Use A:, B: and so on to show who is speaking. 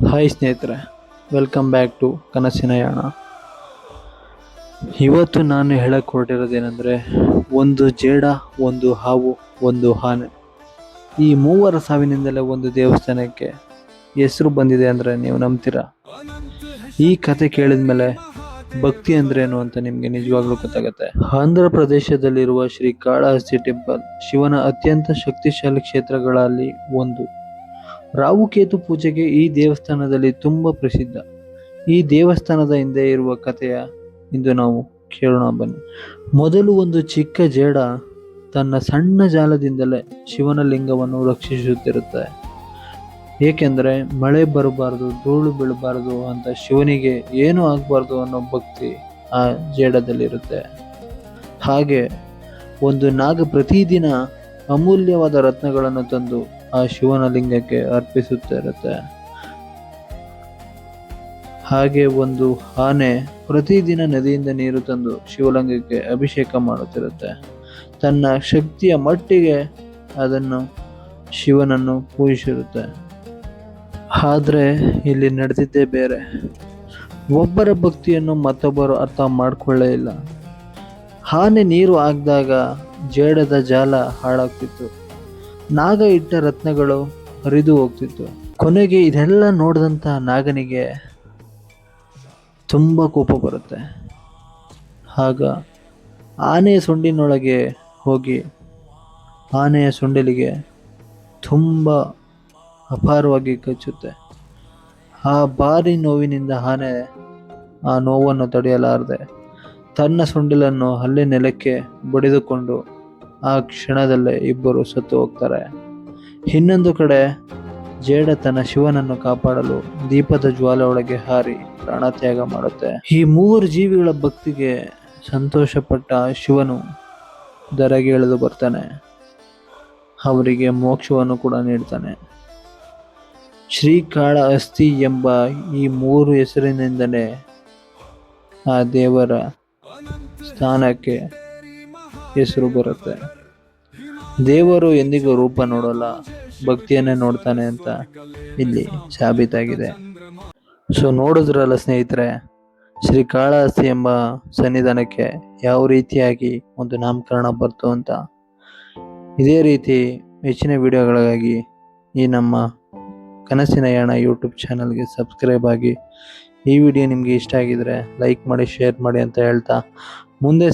A: Hi ಸ್ನೇಹಿತರೆ, welcome back to ಕನಸಿನ ಯಾಣ. ಇವತ್ತು ನಾನು ಹೇಳಕ್ಕೆ ಹೊರಟಿರೋದೇನೆಂದರೆ, ಒಂದು ಜೇಡ, ಒಂದು ಹಾವು, ಒಂದು ಆನೆ, ಈ ಮೂವರ ಸಾವಿನಿಂದಲೇ ಒಂದು ದೇವಸ್ಥಾನಕ್ಕೆ ಹೆಸರು ಬಂದಿದೆ ಅಂದರೆ ನೀವು ನಂಬ್ತೀರಾ? ಈ ಕತೆ ಕೇಳಿದ ಮೇಲೆ ಭಕ್ತಿ ಅಂದ್ರೇನು ಅಂತ ನಿಮಗೆ ನಿಜವಾಗ್ಲೂ ಗೊತ್ತಾಗುತ್ತೆ. ಆಂಧ್ರ ಪ್ರದೇಶದಲ್ಲಿರುವ ಶ್ರೀ ಕಾಳಹಸ್ತಿ ಟೆಂಪಲ್ ಶಿವನ ಅತ್ಯಂತ ಶಕ್ತಿಶಾಲಿ ಕ್ಷೇತ್ರಗಳಲ್ಲಿ ಒಂದು. ರಾಹುಕೇತು ಪೂಜೆಗೆ ಈ ದೇವಸ್ಥಾನದಲ್ಲಿ ತುಂಬ ಪ್ರಸಿದ್ಧ. ಈ ದೇವಸ್ಥಾನದ ಹಿಂದೆ ಇರುವ ಕಥೆಯ ಇಂದು ನಾವು ಕೇಳೋಣ ಬನ್ನಿ. ಮೊದಲು ಒಂದು ಚಿಕ್ಕ ಜೇಡ ತನ್ನ ಸಣ್ಣ ಜಾಲದಿಂದಲೇ ಶಿವನ ಲಿಂಗವನ್ನು ರಕ್ಷಿಸುತ್ತಿರುತ್ತೆ. ಏಕೆಂದರೆ ಮಳೆ ಬರಬಾರ್ದು, ಧೂಳು ಬೀಳಬಾರ್ದು ಅಂತ ಶಿವನಿಗೆ ಏನೂ ಆಗಬಾರ್ದು ಅನ್ನೋ ಭಕ್ತಿ ಆ ಜೇಡದಲ್ಲಿರುತ್ತೆ. ಹಾಗೆ ಒಂದು ನಾಗ ಪ್ರತಿದಿನ ಅಮೂಲ್ಯವಾದ ರತ್ನಗಳನ್ನು ತಂದು ಆ ಶಿವನ ಲಿಂಗಕ್ಕೆ ಅರ್ಪಿಸುತ್ತಿರುತ್ತೆ. ಹಾಗೆ ಒಂದು ಆನೆ ಪ್ರತಿದಿನ ನದಿಯಿಂದ ನೀರು ತಂದು ಶಿವಲಿಂಗಕ್ಕೆ ಅಭಿಷೇಕ ಮಾಡುತ್ತಿರುತ್ತೆ. ತನ್ನ ಶಕ್ತಿಯ ಮಟ್ಟಿಗೆ ಅದನ್ನು ಶಿವನನ್ನು ಪೂಜಿಸಿರುತ್ತೆ. ಆದರೆ ಇಲ್ಲಿ ನಡೆದಿದ್ದೇ ಬೇರೆ. ಒಬ್ಬರ ಭಕ್ತಿಯನ್ನು ಮತ್ತೊಬ್ಬರು ಅರ್ಥ ಮಾಡಿಕೊಳ್ಳೇ ಇಲ್ಲ. ಆನೆ ನೀರು ಹಾಕಿದಾಗ ಜೇಡದ ಜಾಲ ಹಾಳಾಗ್ತಿತ್ತು. ನಾಗ ಇಟ್ಟ ರತ್ನಗಳು ಹರಿದು ಹೋಗ್ತಿತ್ತು. ಕೊನೆಗೆ ಇದೆಲ್ಲ ನೋಡಿದಂಥ ನಾಗನಿಗೆ ತುಂಬ ಕೋಪ ಬರುತ್ತೆ. ಆಗ ಆನೆಯ ಸೊಂಡಿನೊಳಗೆ ಹೋಗಿ ಆನೆಯ ಸೊಂಡಿಲಿಗೆ ತುಂಬ ಅಪಾರವಾಗಿ ಕಚ್ಚುತ್ತೆ. ಆ ಭಾರಿ ನೋವಿನಿಂದ ಆನೆ ಆ ನೋವನ್ನು ತಡೆಯಲಾರದೆ ತನ್ನ ಸೊಂಡಿಲನ್ನು ಅಲ್ಲೇ ನೆಲಕ್ಕೆ ಬಡಿದುಕೊಂಡು ಆ ಕ್ಷಣದಲ್ಲೇ ಇಬ್ಬರು ಸತ್ತು ಹೋಗ್ತಾರೆ. ಇನ್ನೊಂದು ಕಡೆ ಜೇಡ ತನ್ನ ಶಿವನನ್ನು ಕಾಪಾಡಲು ದೀಪದ ಜ್ವಾಲೆ ಒಳಗೆ ಹಾರಿ ಪ್ರಾಣತ್ಯಾಗ ಮಾಡುತ್ತೆ. ಈ ಮೂವರು ಜೀವಿಗಳ ಭಕ್ತಿಗೆ ಸಂತೋಷಪಟ್ಟ ಶಿವನು ಧರೆಗೆ ಇಳಿದು ಬರ್ತಾನೆ. ಅವರಿಗೆ ಮೋಕ್ಷವನ್ನು ಕೂಡ ನೀಡ್ತಾನೆ. ಶ್ರೀಕಾಳಹಸ್ತಿ ಎಂಬ ಈ ಮೂರು ಹೆಸರಿನಿಂದಲೇ ಆ ದೇವರ ಸ್ಥಾನಕ್ಕೆ ಹೆಸರು ಬರುತ್ತೆ. ದೇವರು ಎಂದಿಗೂ ರೂಪ ನೋಡಲ್ಲ, ಭಕ್ತಿಯನ್ನೇ ನೋಡ್ತಾನೆ ಅಂತ ಇಲ್ಲಿ ಸಾಬೀತಾಗಿದೆ. ಸೊ ನೋಡಿದ್ರಲ್ಲ ಸ್ನೇಹಿತರೆ, ಶ್ರೀ ಕಾಳಹಸ್ತಿ ಎಂಬ ಸನ್ನಿಧಾನಕ್ಕೆ ಯಾವ ರೀತಿಯಾಗಿ ಒಂದು ನಾಮಕರಣ ಬರ್ತು ಅಂತ. ಇದೇ ರೀತಿ ಹೆಚ್ಚಿನ ವಿಡಿಯೋಗಳಿಗಾಗಿ ಈ ನಮ್ಮ ಕನಸಿನ ಯಾಣ ಯೂಟ್ಯೂಬ್ ಚಾನಲ್ಗೆ ಸಬ್ಸ್ಕ್ರೈಬ್ ಆಗಿ. ಈ ವಿಡಿಯೋ ನಿಮಗೆ ಇಷ್ಟ ಆಗಿದ್ರೆ ಲೈಕ್ ಮಾಡಿ, ಶೇರ್ ಮಾಡಿ ಅಂತ ಹೇಳ್ತಾ ಮುಂದೆ